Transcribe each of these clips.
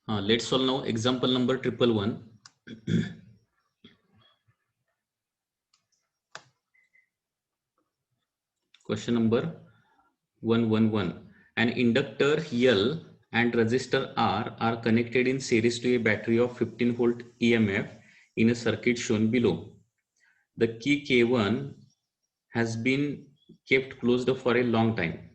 Let's solve now example number 111. Question number 111. An inductor L and resistor R are connected in series to a battery of 15 volt EMF in a circuit shown below. The key K1 has been kept closed for a long time.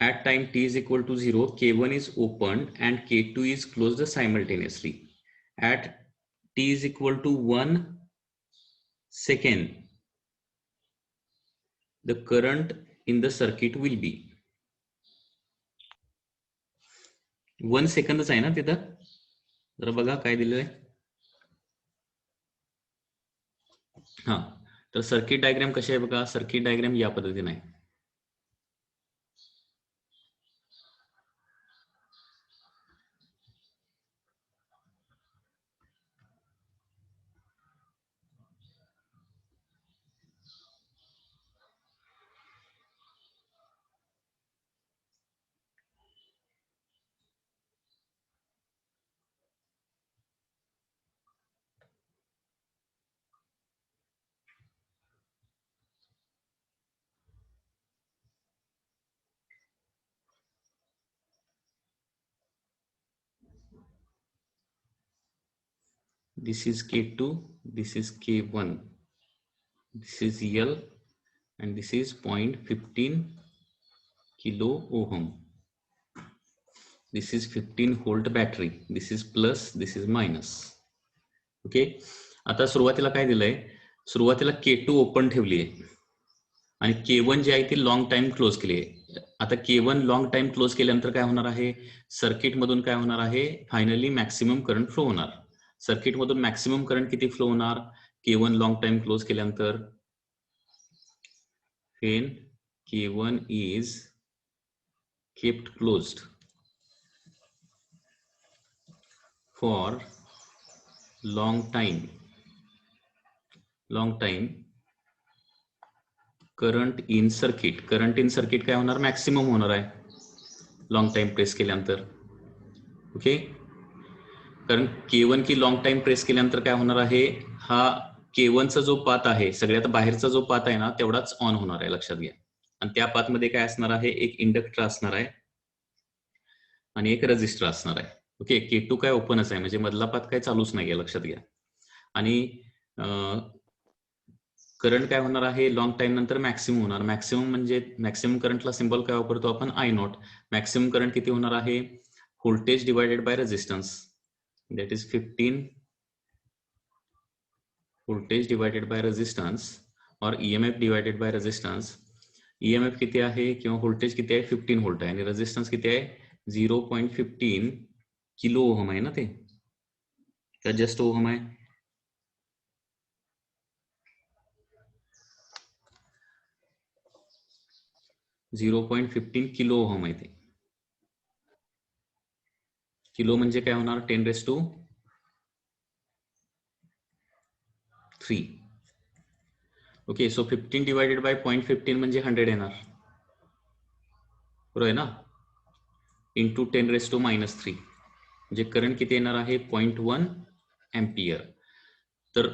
At time t is equal to 0, K1 is opened and K2 is closed simultaneously. At t is equal to 1 second, the current in the circuit will be 1 सेकंदच आहे ना तिथं. जरा बघा काय दिलंय. हा, तर circuit diagram कशी आहे बघा. सर्किट डायग्राम या पद्धतीने आहे. This is K2, this is K1, this is L, and this is 0.15 kilo ohm. This is 15 volt battery. This is plus, this is minus. Okay. आता सुरुवातीला काय दिलंय, सुरुवातीला K2 ओपन ठेवली आहे आणि K1 जे आहे ते लॉंग टाइम क्लोज केली आहे. आता K1 लॉंग टाइम क्लोज केल्यानंतर काय होणार आहे, सर्किट मधून काय होणार आहे, फायनली मॅक्सिमम करंट फ्लो होणार. सर्किट मधून मॅक्सिमम करंट किती फ्लो होणार K1 लॉंग टाइम क्लोज केल्यानंतर, when K1 is kept closed for long time, current in circuit काय होणार, मॅक्सिमम होणार आहे लॉंग टाइम प्रेस केल्यानंतर. ओके. कारण K1 की लॉंग टाइम प्रेस केल्यानंतर काय होणार आहे, हा K1 चा जो पाथ आहे, सगळ्यात बाहेरचा जो पाथ आहे ना तेवढाच ऑन होणार आहे, लक्षात घ्या. आणि त्या पाथ मध्ये काय असणार आहे, एक इंडक्टर असणार आहे आणि एक रेजिस्टर असणार आहे. ओके. K2 काय ओपनच आहे, म्हणजे मधला पाथ काय चालूच नाहीये, लक्षात घ्या. आणि करंट काय होणार आहे, लॉंग टाइम नंतर मॅक्सिमम होणार. मॅक्सिमम म्हणजे मॅक्सिमम करंटला सिंबल काय वापरतो आपण, I0. मॅक्सिमम करंट किती होणार आहे, voltage divided by resistance, that is 15 voltage divided by resistance और EMF divided by resistance. EMF किती आहे किंवा व्होल्टेज किती आहे, 15 व्होल्ट आहे आणि रेजिस्टन्स किती आहे, 0.15 किलो ओहम आहे ना, ते का जस्ट ओहम आहे. 0.15 किलो ओहम आहे ते. किलो म्हणजे काय होणार, 10⁻³ ओके. सो 15 डिवायडेड बाय 0.15 म्हणजे 100 येणार, बरोबर आहे ना, इंटू 10⁻³ म्हणजे करंट किती येणार आहे, 0.1 एम्पियर. तर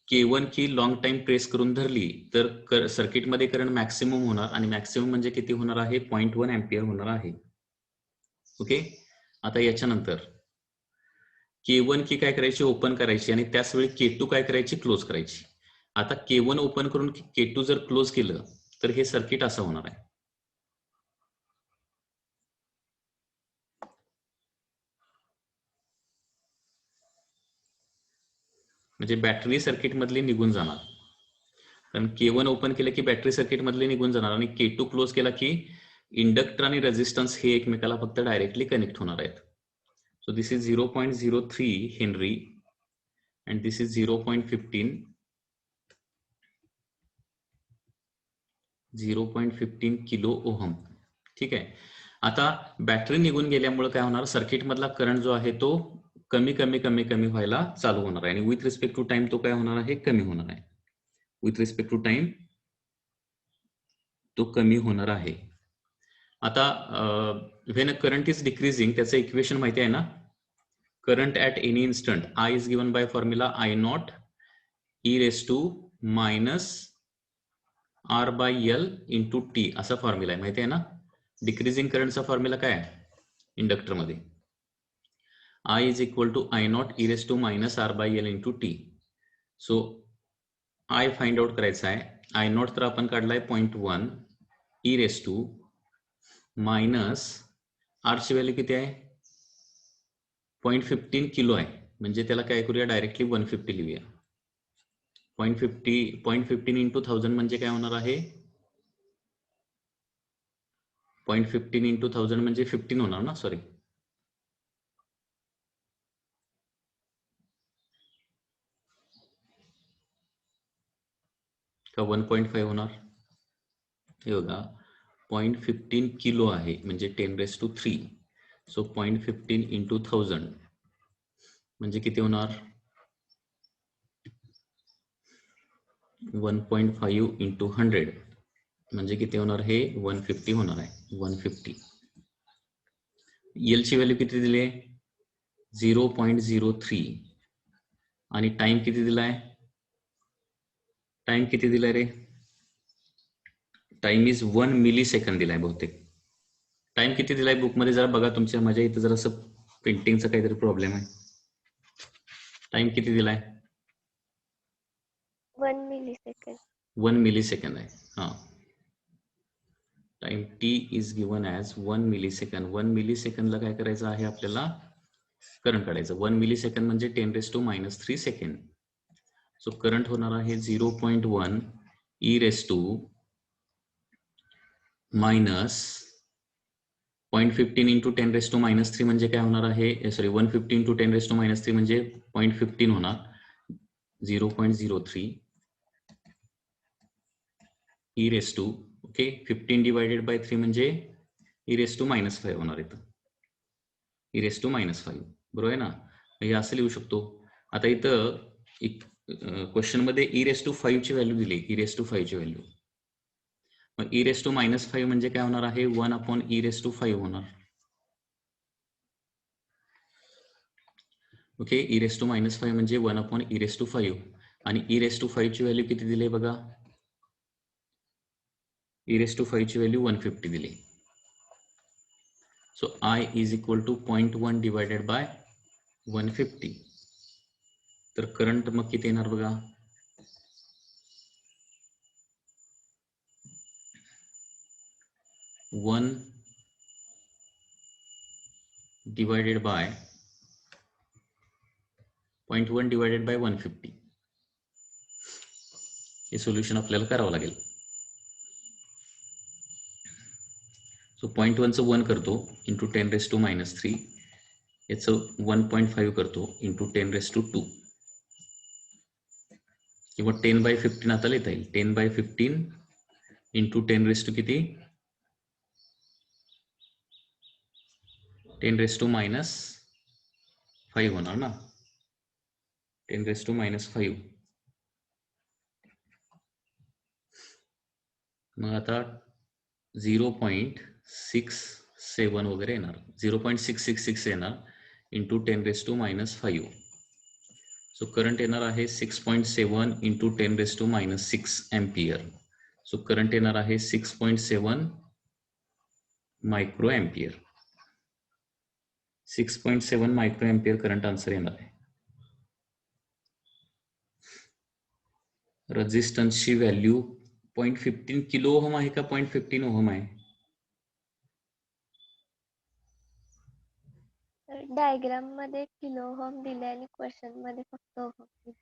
K1 की लॉंग टाइम प्रेस करून धरली तर सर्किट मध्ये करंट मॅक्सिमम होणार आणि मॅक्सिमम म्हणजे किती होणार आहे, 0.1 एम्पियर होणार आहे. ओके. आता याच्यानंतर K1 की काय करायची, ओपन करायची आणि त्याच वेळी K2 काय करायची, क्लोज करायची. आता K1 ओपन करून K2 जर क्लोज केलं तर हे सर्किट असं होणार आहे. म्हणजे बॅटरी सर्किट मधली निघून जाणार. कारण K1 ओपन केलं की बॅटरी सर्किट मधली निघून जाणार आणि K2 क्लोज केला की इंडक्टर आणि रेजिस्टन्स हे एकमेकाला फक्त डायरेक्टली कनेक्ट होणार आहेत. So this is 0.03 Henry and this is 0.15 kilo ohm. ठीक आहे. आता बॅटरी निघून गेल्यामुळे काय होणार, सर्किट मधला करंट जो आहे तो कमी व्हायला चालू होणार आहे आणि विथ रिस्पेक्ट टू टाइम तो काय होणार आहे, कमी होणार आहे. विथ रिस्पेक्ट टू टाइम तो कमी होणार आहे. आता when a current is decreasing त्याचं इक्वेशन माहिती आहे ना, current at any instant I is given by formula I naught e raise to minus R by L into T असा फॉर्म्युला आहे, माहिती आहे ना. डिक्रीजिंग करंटचा फॉर्म्युला काय आहे इंडक्टरमध्ये, I is equal to I naught e raise to minus R by L into T. So I find out करायचा आहे. आय नॉट तर आपण काढलाय 0.1 ई रेस टू मायनस आरची व्हॅल्यू किती आहे 0.15 किलो आहे, म्हणजे त्याला काय करूया डायरेक्टली 150 लिहूया. 0.15 इंटू 1000 म्हणजे काय होणार आहे 0.15 इंटू 1000 म्हणजे 15 होणार ना, सॉरी का 1.5 होणार. हे बघा 0.15 किलो आहे म्हणजे 10⁻³ सो 0.15 इंटू 1000 म्हणजे किती होणार 1.5 इंटू 100 म्हणजे किती होणार हे 150 होणार आहे 150. एल ची व्हॅल्यू किती दिली आहे 0.03 आणि टाइम किती दिलाय रे टाइम इज 1 मिली सेकंड दिलाय बहुतेक. टाइम किती दिलाय बुकमध्ये जरा बघा तुमच्या, माझ्या इथं जरा असं प्रिंटिंगचा काहीतरी प्रॉब्लेम आहे. टाइम किती दिलाय 1 मिलीसेकंड. 1 मिली सेकंड आहे. हा time T is given as 1 milli सेकंड. 1 मिली सेकंडला काय करायचं आहे आपल्याला करंट काढायचं. 1 मिली सेकंड म्हणजे 10⁻³ सेकंड. सो करंट होणार आहे 0.1 e raise to minus 0.15 into 10⁻³ म्हणजे काय होणार आहे, सॉरी 150 इंटू 10⁻³ म्हणजे 0.15 होणार 0.03 e raise to okay 15 divided by 3 म्हणजे ई रेस टू -5 होणार इथं, ई रेस टू -5 बरोबर आहे ना. हे असं लिहू शकतो. आता इथं क्वेश्चन मध्ये ई रेस टू 5 ची व्हॅल्यू दिली, ई रेस टू 5 ची व्हॅल्यू, मग ई रेस टू -5 म्हणजे काय होणार आहे 1 ई रेस टू 5 होणार. ओके ई रेस टू -5 म्हणजे 1 ई रेस टू 5 आणि ई रेस टू 5 ची व्हॅल्यू किती दिली बघा, ई रेस टू 5 ची व्हॅल्यू 150 दिली. So I is equal to 0.1 divided by 150. तर करंट मग किती येणार बघा 1 डिवायडेड बाय 0.1 डिवायडेड बाय 150. हे सोल्युशन आपल्याला करावं लागेल. सो 0.1चं 1 करतो इंटू 10⁻³ याचं 1.5 करतो इंटू 10⁻² किंवा 10/15 आता लिहिता येईल. 10/15 इंटू 10⁻³ किती 10⁻⁻5 होणार ना, 10⁻⁻5. मग आता 0.67 वगैरे येणार, 0.666 येणार इंटू 10⁻⁻5. सो करंट येणार आहे 6.7 इंटू 10⁻⁻6 एम्पियर. सो करंट येणार आहे 6.7 micro ampere. 6.7 micro ampere current answer येणार आहे. रेझिस्टन्सची व्हॅल्यू 0.15 किलो ओहम आहे का 0.15 ओहम आहे, डायग्राम मध्ये किलो ओहम दिले आणि क्वेश्चन मध्ये फक्त ओहम दिले.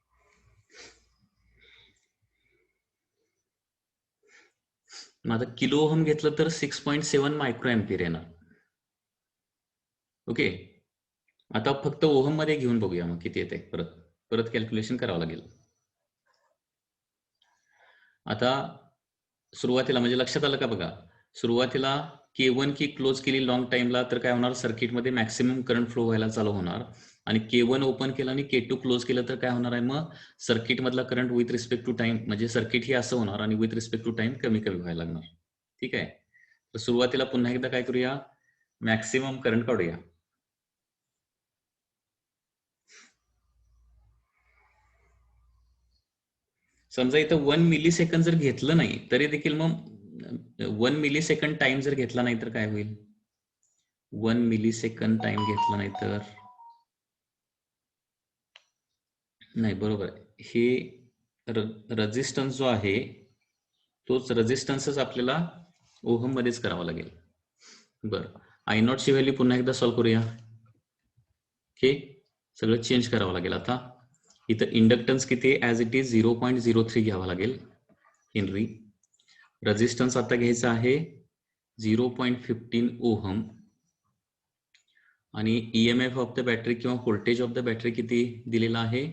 मग आता किलो ओहम घेतलं तर 6.7 मायक्रो एम्पियर येणार. ओके आता फक्त ओहम मध्ये घेऊन बघूया मग किती येते, परत कॅल्क्युलेशन करावं लागेल. आता सुरुवातीला म्हणजे लक्षात आलं का बघा, सुरुवातीला K1 की क्लोज केली लॉंग टाइमला तर काय होणार सर्किटमध्ये मॅक्सिमम करंट फ्लो व्हायला चालू होणार आणि K1 ओपन केलं आणि K2 क्लोज केलं तर काय होणार आहे मग सर्किट मधला current with respect to time म्हणजे सर्किट ही असं होणार आणि विथ रिस्पेक्ट टू टाइम कमी कमी व्हायला लागणार. ठीक आहे, तर सुरुवातीला पुन्हा एकदा काय करूया, मॅक्सिमम करंट काढूया. समजा इथं 1 मिली सेकंद जर घेतलं नाही तरी देखील मग 1 मिली सेकंद टाइम जर घेतला नाही तर काय होईल, 1 मिली सेकंद टाइम घेतला नाही तर नाही, बरोबर आहे. हे रेजिस्टन्स जो आहे तोच रेजिस्टन्सच आपल्याला ओहम मध्येच करावा लागेल. बरं, आय नॉट ची व्हॅल्यू पुन्हा एकदा सॉल्व्ह करूया. ओके, सगळं चेंज करावं लागेल. आता इथं इंडक्टन्स किती ॲज इट इज 0.03 घ्यावा लागेल हेनरी. रेजिस्टन्स आता घ्यायचा आहे 0.15 ओहम आणि EMF ऑफ द बॅटरी किंवा व्होल्टेज ऑफ द बॅटरी किती दिलेला आहे,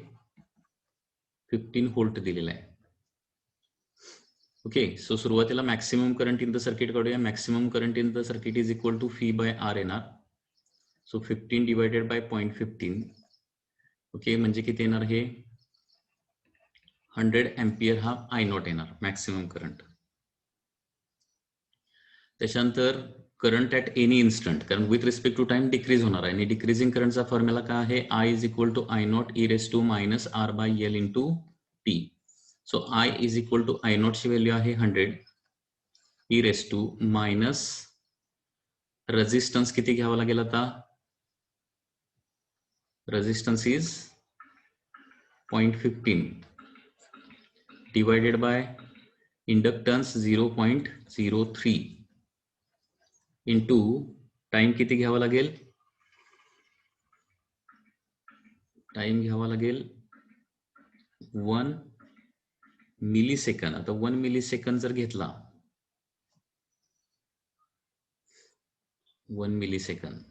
15 व्होल्ट दिलेला आहे. ओके, सो सुरुवातीला maximum current in the circuit काढूया. Maximum current in the circuit is equal to V/R येणार. So 15 divided bye 0.15. ओके, म्हणजे किती येणार, हे 100 एम्पियर हा आय नॉट येणार मॅक्सिमम करंट. त्याच्यानंतर करंट ॲट एनी इन्स्टंट, कारण with respect to time decrease होणार आहे आणि डिक्रीजिंग करंटचा फॉर्म्युला काय आहे, I is equal to I naught e⁻⁻ R/L into T. So I is equal to I naught ची व्हॅल्यू आहे 100 e⁻ रेजिस्टन्स किती घ्यावा लागेल आता, resistance is 0.15 divided by inductance 0.03 into time किती घ्यावा लागेल, टाइम घ्यावा लागेल 1 मिली सेकंद. आता 1 मिली सेकंद जर घेतला, 1 मिली सेकंद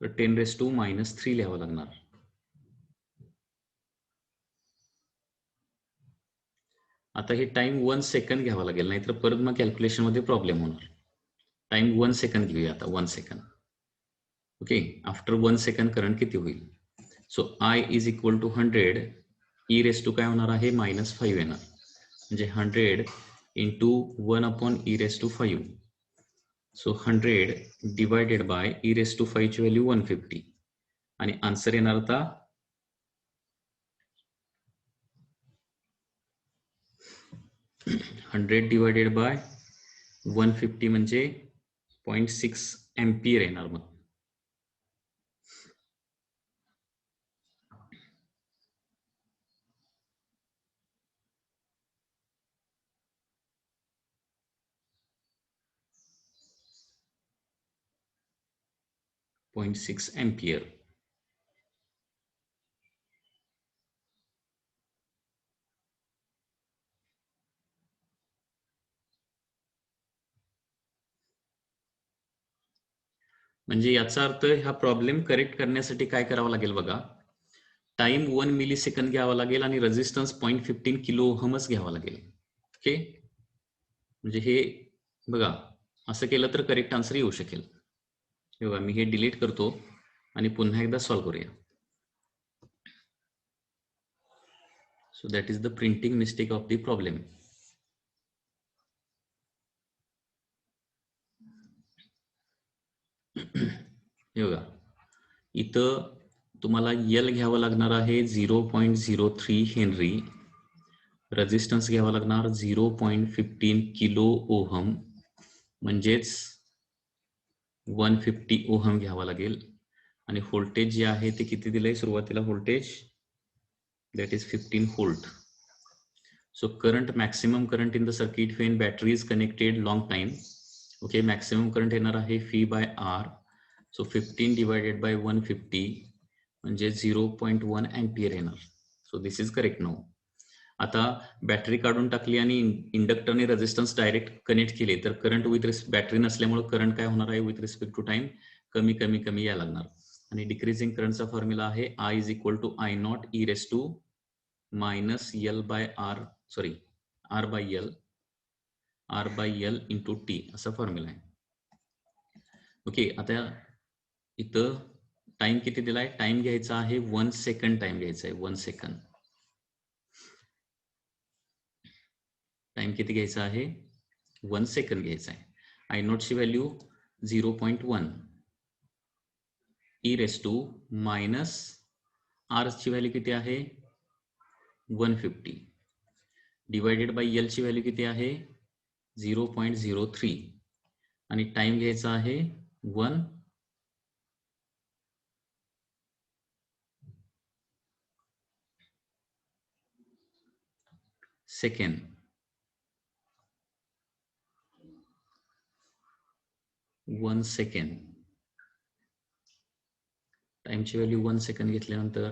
तर 10⁻³ लिहावं लागणार. आता हे टाइम 1 सेकंद घ्यावा लागेल, नाहीतर परत मग कॅल्क्युलेशन मध्ये प्रॉब्लेम होणार. टाइम 1 सेकंद घेऊया आता, 1 second. Okay, after 1 second current किती होईल, so I is equal to 100 e⁻ काय होणार आहे -5 येणार, म्हणजे 100 into 1/e⁻⁵. So 100 divided by e⁻⁵ ची व्हॅल्यू 150 आणि आन्सर येणार आता 100 डिवायडेड बाय 150 म्हणजे 0.6 एम्पियर येणार. मग .6 एम्पियर. म्हणजे याचा अर्थ हा प्रॉब्लेम करेक्ट करण्यासाठी काय करावं लागेल बघा, टाइम 1 मिली सेकंद घ्यावा लागेल आणि रेजिस्टन्स 0.15 किलो ओहमच घ्यावा लागेल. ओके, म्हणजे हे बघा असं केलं तर करेक्ट आन्सर येऊ शकेल. हे बघा, मी हे डिलीट करतो आणि पुन्हा एकदा सॉल्व्ह करूया. So that is the printing mistake of the problem. हे बघा, इथं तुम्हाला L घ्यावं लागणार आहे 0.03 हेनरी, रेजिस्टन्स घ्यावा लागणार 0.15 किलो ओहम म्हणजेच 150 ओहम घ्यावा लागेल आणि व्होल्टेज जे आहे ते किती दिलंय सुरुवातीला, voltage that is 15 volt. So current, maximum current in the circuit when battery is connected long time. Okay, maximum current येणार आहे V/R. सो 15 डिवायडेड बाय 150 म्हणजे 0.1 एम्पियर येणार. So this is correct now. आता बॅटरी काढून टाकली आणि इंडक्टरने resistance direct connect केले तर करंट विथ बॅटरी नसल्यामुळे करंट काय होणार आहे, विथ रिस्पेक्ट टू टाइम कमी कमी कमी यायला लागणार. आणि डिक्रीजिंग करंटचा फॉर्म्युला आहे I is equal to I naught R/L into T असा फॉर्म्युला आहे. ओके, आता इथं टाइम किती दिलाय, टाइम घ्यायचा आहे 1 सेकंड टाइम घ्यायचा आहे, 1 सेकंद. टाइम किती घ्यायचा आहे 1 सेकंद घ्यायचा आहे. आय नॉटची value 0.1 e raise to minus R ची व्हॅल्यू किती आहे 150 डिवायडेड बाय एल ची व्हॅल्यू किती आहे 0.03 आणि टाइम घ्यायचा आहे 1 सेकंड. टाइमची व्हॅल्यू 1 सेकंद घेतल्यानंतर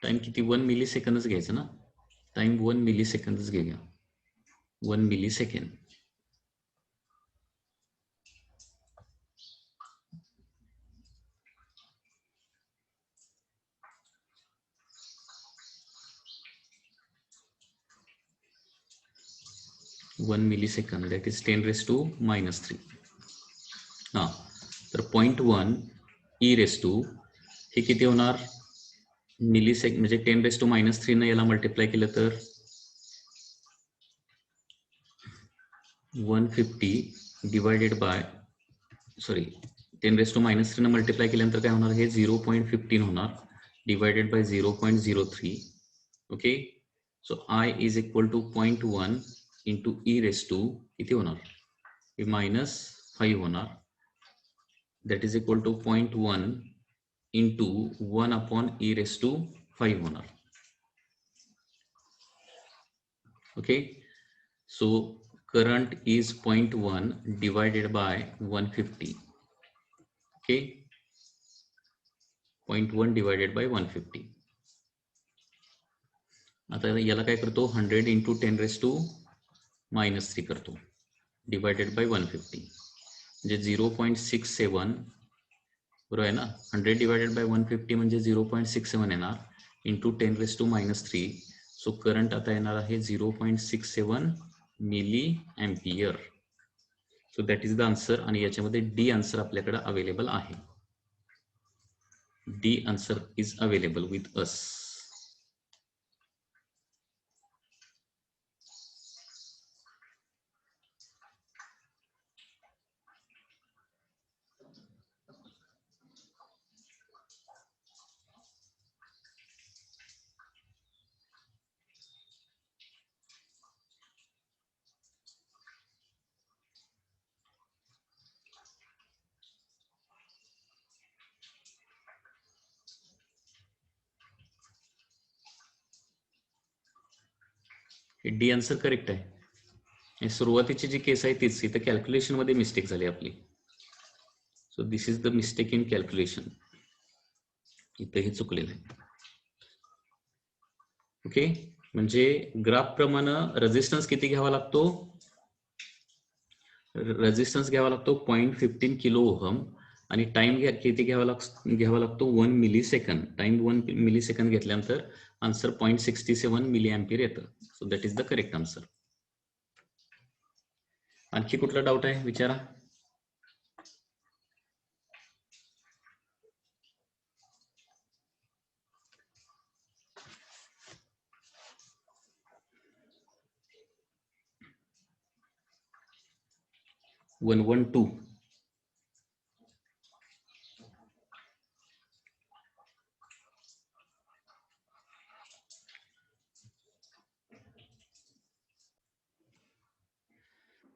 टाइम किती 1 मिली सेकंदच घ्यायचं ना. टाइम 1 मिली सेकंदच घेऊया 1 milli second. One millisecond that is 10⁻³ हां. तर 0.1 ई रेस टू हे किती होणार मिली सेकंड म्हणजे 10⁻³ ने याला मल्टिप्लाय केलं तर 150 डिवायडेड बाय 10⁻³ ने मल्टिप्लाय केल्यानंतर काय होणार हे 0.15 होणार divided by 0.03. Okay. So I is equal to 0.1 into e raise to किती होणार हे -5 होणार that is equal to 0.1 into 1/e⁵ होणार. Okay. So current is 0.1 divided by 150. Okay. 0.1 divided by 150. आता याला काय करतो 100 इंटू 10⁻³ करतो डिवायडेड बाय 150 म्हणजे 0.67 बरोबर आहे ना. 100 डिवायडेड बाय 150 म्हणजे 0.67 येणार इंटू 10⁻³. सो करंट आता येणार आहे 0.67 milli ampere. So that is the answer. आणि याच्यामध्ये डी आन्सर आपल्याकडे अवेलेबल आहे. D answer is available with us. D answer correct आहे. सुरुवातीची जी केस आहे तीच इथं कॅल्क्युलेशन मध्ये मिस्टेक झाली आपली. So this is the mistake in calculation. इथं हे चुकलेलं आहे. ओके. म्हणजे ग्राफ प्रमाणे रेजिस्टन्स किती घ्यावा लागतो 0.15 किलो ओहम आणि टाइम किती घ्यावा लागतो 1 milli second. Time 1 milli second घेतल्यानंतर आन्सर 0.67 मिली एम्पियर येतं. So that is the correct answer. आणखी कुठला डाऊट आहे विचारा. One 2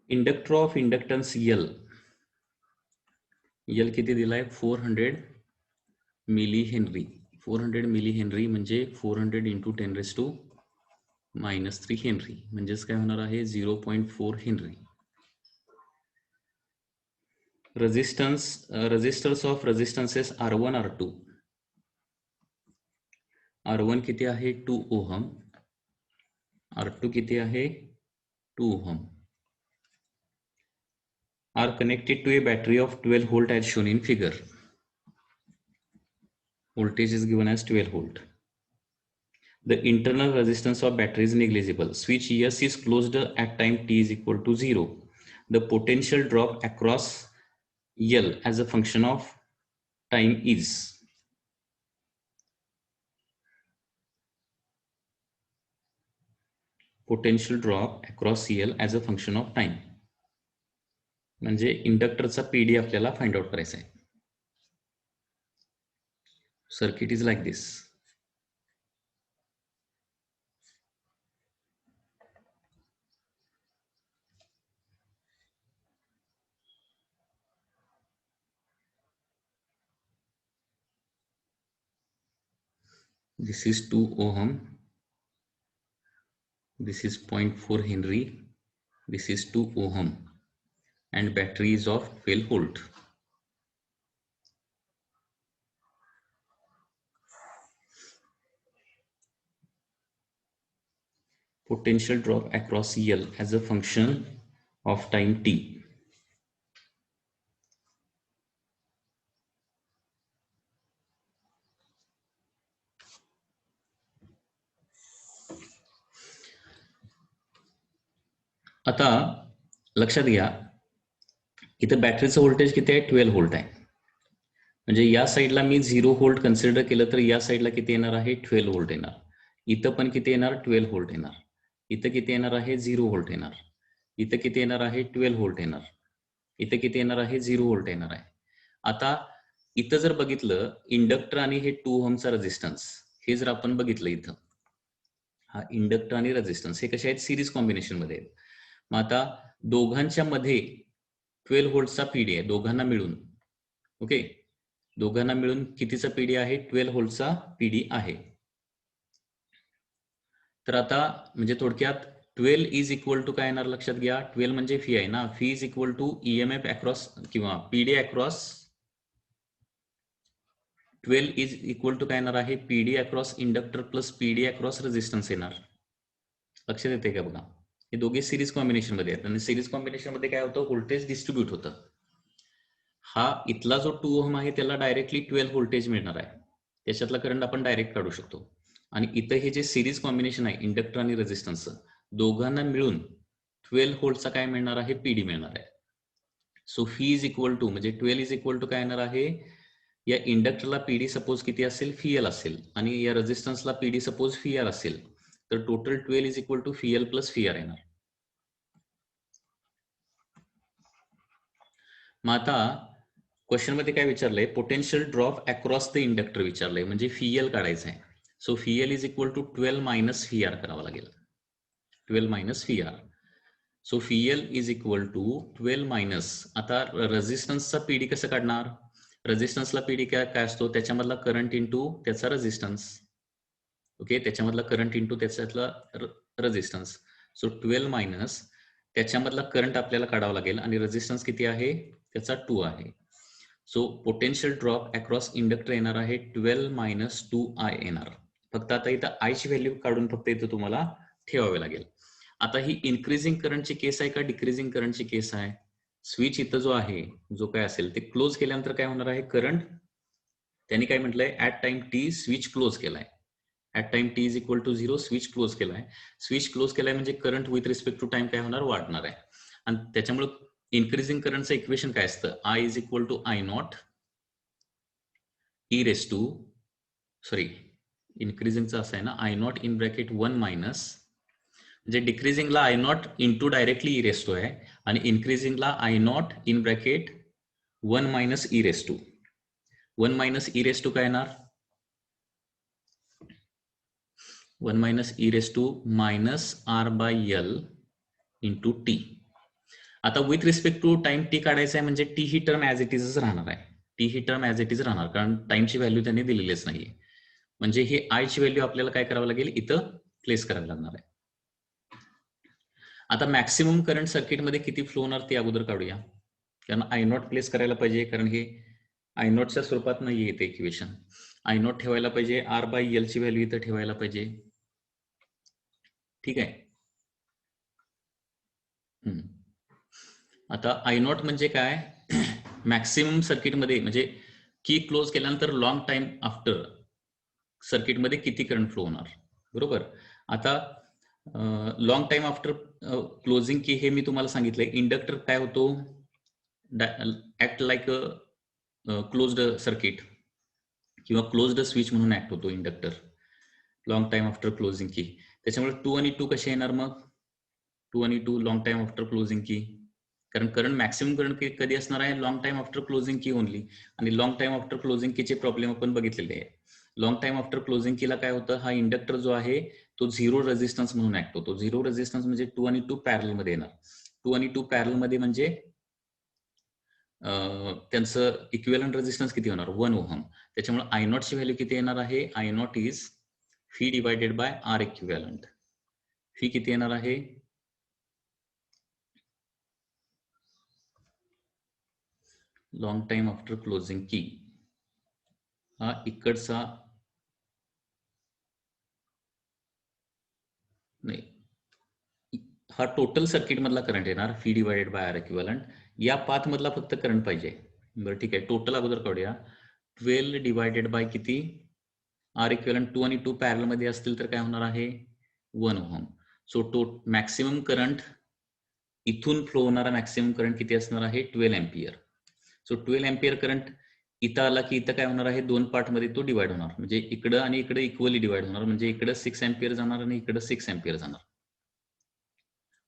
inductor of inductance L किती दिलाय 400 मिली हेनरी. 400 मिली हेनरी म्हणजे 400 इंटू 10⁻³ हेनरी म्हणजेच काय होणार आहे 0.4 Henry. Resistors of रेजिस्टन्सेस R1 R2. R1 किती आहे 2 ओहम. R2 किती आहे 2 ohm. are connected to a battery of 12 volt as shown in figure. Voltage is given as 12 volt. The internal resistance of battery is negligible. Switch S is closed at time t is equal to 0. The potential drop across L as a function of time is. Potential drop across L as a function of time. म्हणजे इंडक्टरचा PD आपल्याला find out करायचा आहे. Circuit is like this. This is 2 ohm. This is 0.4 Henry. This is 2 ohm. And battery is of 12 volt. Potential drop across L as a function of time t. आता लक्षात घ्या, इथं बॅटरीचं voltage किती आहे? 12 volt आहे. म्हणजे या साईडला मी 0 व्होल्ट कन्सिडर केलं तर या साईडला किती येणार आहे? 12 व्होल्ट येणार. इथं पण किती येणार? 12 व्होल्ट येणार. इथं किती येणार आहे? 0 व्होल्ट येणार. इथं किती येणार आहे? 12 व्होल्ट येणार. इथं किती येणार आहे? 0 व्होल्ट येणार आहे. आता इथं जर बघितलं, इंडक्टर आणि हे 2 ओहमचा रेझिस्टन्स हे जर आपण बघितलं इथं, हा इंडक्टर आणि रेझिस्टन्स हे कसे आहेत? सिरीज कॉम्बिनेशन मध्ये आहेत. मग आता दोघांच्या मध्ये 12 व्होल्टचा पीडी आहे दोघांना मिळून. ओके, दोघांना मिळून कितीचा पीडी आहे? 12 व्होल्टचा पीडी आहे. तर आता म्हणजे थोडक्यात 12 इज इक्वल टू काय येणार? लक्षात घ्या, 12 म्हणजे फी आहे ना. Phi is equal to EMF across किंवा PD across. 12 is equal to काय येणार आहे? PD across inductor plus PD across resistance येणार. लक्षात येते का? बघा, हे दोघे सिरीज कॉम्बिनेशन मध्ये आहेत आणि सिरीज कॉम्बिनेशन मध्ये काय होतं? व्होल्टेज डिस्ट्रीब्यूट होतं. हा इथला जो 2 ओहम आहे त्याला डायरेक्टली 12 व्होल्टेज मिळणार आहे. त्याच्यातला करंट आपण डायरेक्ट काढू शकतो. आणि इथं हे जे सिरीज कॉम्बिनेशन आहे इंडक्टर आणि रेझिस्टन्सचं, दोघांना मिळून 12 व्होल्टचा काय मिळणार आहे? पीडी मिळणार आहे. So phi is equal to म्हणजे 12 इज इक्वल टू काय येणार आहे? या इंडक्टरला पीडी सपोज किती असेल? फीएल असेल. आणि या रेझिस्टन्सला पीडी सपोज फीआर असेल. तर total 12 is equal to phi L plus phi R येणार. मग आता क्वेश्चन मध्ये काय विचारलंय? Potential drop across the inductor विचारलंय, म्हणजे फीएल काढायचं आहे. So phi L is equal to 12 minus phi R करावं लागेल. 12 minus phi R. So phi L is equal to 12 minus. आता रेझिस्टन्सचा पीडी कसं काढणार? रेझिस्टन्सला पीडी काय असतो? त्याच्यामधला करंट इंटू त्याचा रेझिस्टन्स. ओके, त्याच्यामधला करंट इंटू त्याच्यातला रेझिस्टन्स. सो 12 मायनस त्याच्यामधला करंट आपल्याला काढावा लागेल आणि रेझिस्टन्स किती आहे? त्याचा 2 आहे. So potential drop across inductor येणार आहे 12 मायनस 2i येणार. फक्त आता इथं आय ची व्हॅल्यू काढून फक्त इथं तुम्हाला ठेवावे लागेल. आता ही इन्क्रीजिंग करंटची केस आहे का डिक्रीजिंग करंटची केस आहे? स्विच इथं जो आहे जो काय असेल ते क्लोज केल्यानंतर काय होणार आहे? करंट त्यांनी काय म्हटलंय? At time T switch close केलाय. At time T is equal to 0 switch close केलाय. स्विच क्लोज केलाय म्हणजे current with respect to time काय होणार? वाढणार आहे. आणि त्याच्यामुळे इन्क्रीजिंग करंटचं इक्वेशन काय असतं? I is equal to I naught e raise to sorry इन्क्रीजिंगचं असं आहे ना, I not in bracket 1 minus, म्हणजे डिक्रीजिंगला I naught into directly e raise to आहे आणि इन्क्रीजिंगला I not in bracket 1 minus e raise to. 1 minus e raise to काय येणार? 1 minus e raise to minus R by L into T. आता with respect to time T काढायचं आहे म्हणजे T ही टर्म ऍज इट इजच राहणार आहे. टी ही टर्म ऍज इट इज राहणार, कारण टाइमची व्हॅल्यू त्यांनी दिलेलीच नाहीये. म्हणजे हे आय ची व्हॅल्यू आपल्याला काय करावं लागेल? इथं प्लेस करावी लागणार आहे. आता मॅक्सिमम करंट सर्किटमध्ये किती फ्लो होणार ते अगोदर काढूया, कारण आय नॉट प्लेस करायला पाहिजे, कारण हे आय नॉटच्या स्वरूपात नाही येते इक्वेशन. आय नॉट ठेवायला पाहिजे, आर बाय एल ची व्हॅल्यू इथं ठेवायला पाहिजे. ठीक आहे. आता आय नॉट म्हणजे काय? मॅक्सिमम सर्किटमध्ये म्हणजे की क्लोज केल्यानंतर लॉंग टाइम आफ्टर सर्किटमध्ये किती करंट फ्लो होणार. बरोबर. आता लॉंग टाइम आफ्टर क्लोजिंग की हे मी तुम्हाला सांगितलंय. इंडक्टर काय होतो, act like a closed circuit किंवा क्लोज्ड स्विच म्हणून ऍक्ट होतो inductor long time after closing की. त्याच्यामुळे 2 आणि 2 कसे येणार मग? 2 आणि 2 लॉंग टाइम आफ्टर क्लोजिंग की, कारण करंट मॅक्सिमम करंट कधी असणार आहे? Long time after closing key only. आणि लॉंग टाइम आफ्टर क्लोजिंग कीचे प्रॉब्लेम आपण बघितलेले आहे. लॉंग टाइम आफ्टर क्लोजिंग कीला काय होतं, हा इंडक्टर जो आहे तो झिरो रेझिस्टन्स म्हणून ऍक्ट होतो. झिरो रेझिस्टन्स म्हणजे 2 आणि 2 पॅरल मध्ये येणार. 2 आणि 2 पॅरल मध्ये म्हणजे त्यांचं इक्विव्हॅलंट रेझिस्टन्स किती होणार? 1 ओहम. त्याच्यामुळे आय नॉट ची व्हॅल्यू किती येणार आहे? I not is phi divided by R equivalent. Phi किती येणार आहे? लॉंग टाइम आफ्टर क्लोजिंग की हा इकडचा नाही, हा टोटल सर्किट मधला करंट येणार, phi divided by R equivalent. या पाथ मधला फक्त करंट पाहिजे. बरं ठीक आहे, टोटल अगोदर काढूया. 12 डिवायडेड बाय किती? आर इक्विव्हॅलंट 2 आणि 2 पॅरल मध्ये असतील तर काय होणार आहे? 1 ओहम. सो मॅक्सिमम करंट, इथून फ्लो होणारा मॅक्सिमम करंट किती असणार आहे? 12 एम्पियर. सो 12 एम्पियर करंट इथं आला की इथं काय होणार आहे? 2 पार्ट मध्ये तो डिवाइड होणार, म्हणजे इकडं आणि इकडे इक्वली डिवाइड होणार. म्हणजे इकडे 6 एम्पियर जाणार आणि इकडे 6 एम्पियर जाणार.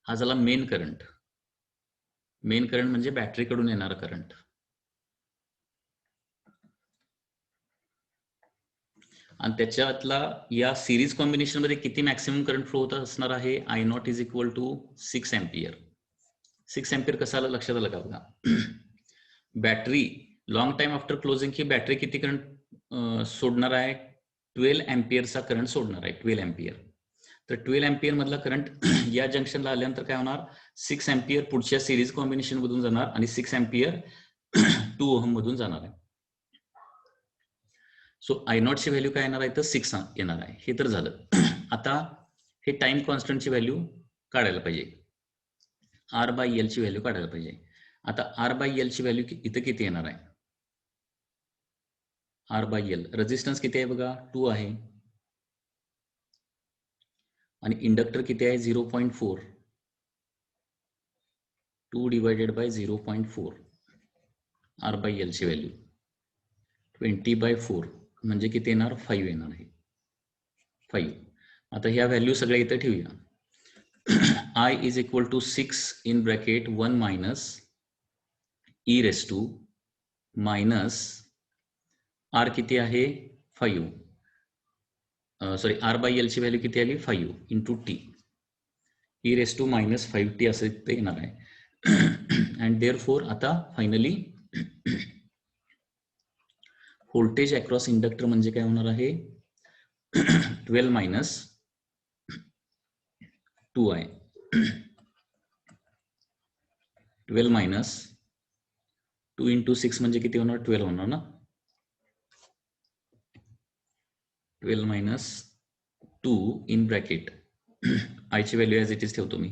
हा झाला मेन करंट. मेन करंट म्हणजे बॅटरीकडून येणारा करंट. आणि त्याच्यातला या सिरीज कॉम्बिनेशन मध्ये किती मॅक्सिमम करंट फ्लो होत असणार आहे? I not is equal to 6 ampere. 6 ampere कसं आलं? लक्षात आलं का बघा. Battery long time after closing key battery किती करंट सोडणार आहे? 12 एम्पियरचा करंट सोडणार आहे. 12 एम्पियर. तर 12 एम्पियर मधला करंट या जंक्शनला आल्यानंतर काय होणार? 6 एम्पियर पुढच्या सिरीज कॉम्बिनेशन मधून जाणार आणि 6 एम्पियर 2 ओहम मधून जाणार आहे. सो आय नॉट ची व्हॅल्यू काय येणार आहे? तर 6 येणार आहे. हे तर झालं. आता हे टाइम कॉन्स्टंटची व्हॅल्यू काढायला पाहिजे. आर बाय एल ची व्हॅल्यू काढायला पाहिजे. आता आर बाय एल ची व्हॅल्यू इथं किती येणार आहे? आर बाय एल रेझिस्टन्स किती आहे बघा? 2 आहे. आणि इंडक्टर किती आहे? 0.4. 2 divided by 0.4. R by L ची व्हॅल्यू 20/4 म्हणजे किती येणार? 5 येणार आहे. 5. आता ह्या व्हॅल्यू सगळ्या इथं ठेवूया. I is equal to 6 in bracket 1 minus e raise to minus R किती आहे? 5. सॉरी, आर बाय एल ची व्हॅल्यू किती आली? 5 into t. E raise to minus 5t असं ते येणार आहे. अँड देअर फोर आता फायनली व्होल्टेज अक्रॉस इंडक्टर म्हणजे काय होणार आहे? 12 मायनस 2 आहे. 12 मायनस 2 इंटू 6 म्हणजे किती होणार? 12 होणार ना. 12 मायनस 2 इन ब्रॅकेट आय ची व्हॅल्यू ॲज इट इज ठेवतो मी.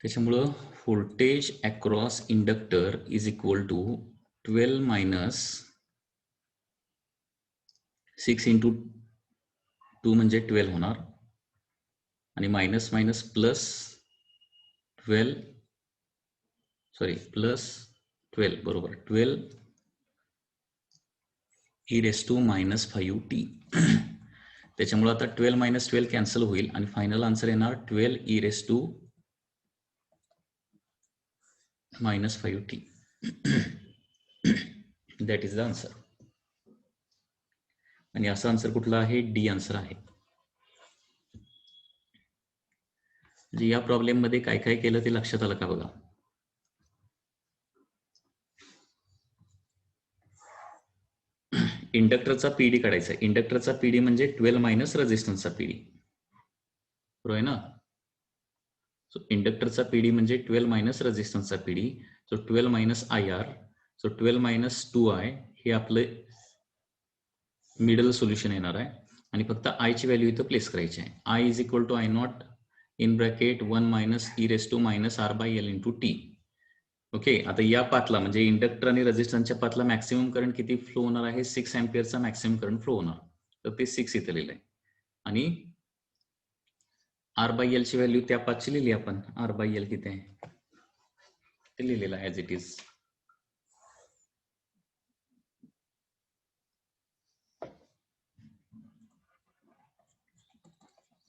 त्याच्यामुळं voltage across inductor is equal to 12 minus 6 into 2 म्हणजे 12 होणार आणि minus minus plus 12 sorry plus 12 बरोबर 12 e raise to minus 5t. त्याच्यामुळे आता 12 मायनस 12 कॅन्सल होईल आणि फायनल आन्सर येणार 12 e raise to minus 5t. That is the answer. आणि असा आन्सर कुठला आहे? डी आन्सर आहे. म्हणजे या प्रॉब्लेम मध्ये काय काय केलं ते लक्षात आलं का बघा. इंडक्टरचा पीडी काढायचा. इंडक्टरचा पीडी म्हणजे 12 मायनस रेझिस्टन्सचा पीडी, बरोबर आहे ना. सो इंडक्टरचा पीडी म्हणजे 12 मायनस रेझिस्टन्सचा PD. So 12 minus I R. So 12 minus 2i हे आपलं मिडल सोल्युशन येणार आहे. आणि फक्त आय ची व्हॅल्यू इथं प्लेस करायची आहे. I is equal to I not in bracket 1 minus e raise to minus R by L into t. Okay, आता या पाथला म्हणजे इंडक्टर आणि रेझिस्टन्सच्या पाथला मॅक्सिमम करंट किती फ्लो होणार आहे? 6 अँपियरचा मॅक्सिमम करंट फ्लो होणार. तर ते 6 इथं लिहिलंय आणि आर बाय एल ची व्हॅल्यू त्या पाथची लिहिली आपण. आर बाय एल किती आहे ते लिहिलेलं आहे as it is.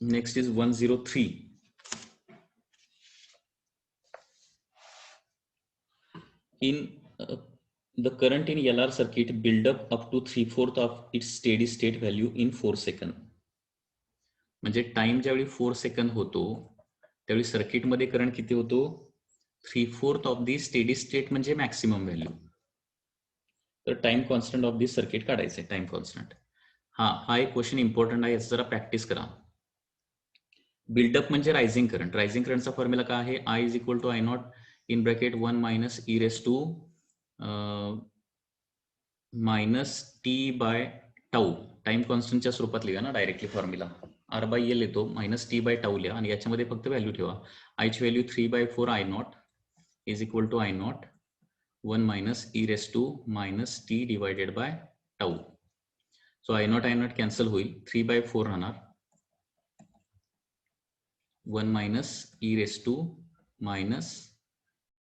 Next is 103. In the current in LR circuit build up to 3/4 of its steady state value in 4 second. म्हणजे टाइम ज्यावेळी 4 सेकंद होतो त्यावेळी सर्किटमध्ये करंट किती होतो? 3/4 ऑफ दी स्टेडी स्टेट म्हणजे मॅक्सिमम व्हॅल्यू. तर time constant of this circuit काढायचं आहे. टाइम कॉन्स्टंट हा एक क्वेश्चन इम्पॉर्टंट आहे, याचा जरा प्रॅक्टिस करा. बिल्डअप म्हणजे रायझिंग करंट. रायझिंग करंटचा फॉर्म्युला काय आहे? I is equal to I not in bracket 1 minus e raise to minus T by tau. Time कॉन्स्टंटच्या स्वरूपात लिहा ना directly formula. R by L येतो मायनस टी बाय टाऊ लिहा आणि याच्यामध्ये फक्त व्हॅल्यू ठेवा. आयची value 3/4 I not is equal to I naught 1 minus e raise to minus T divided by tau. So I not cancel होईल, 3/4 राहणार 1 minus e raise to minus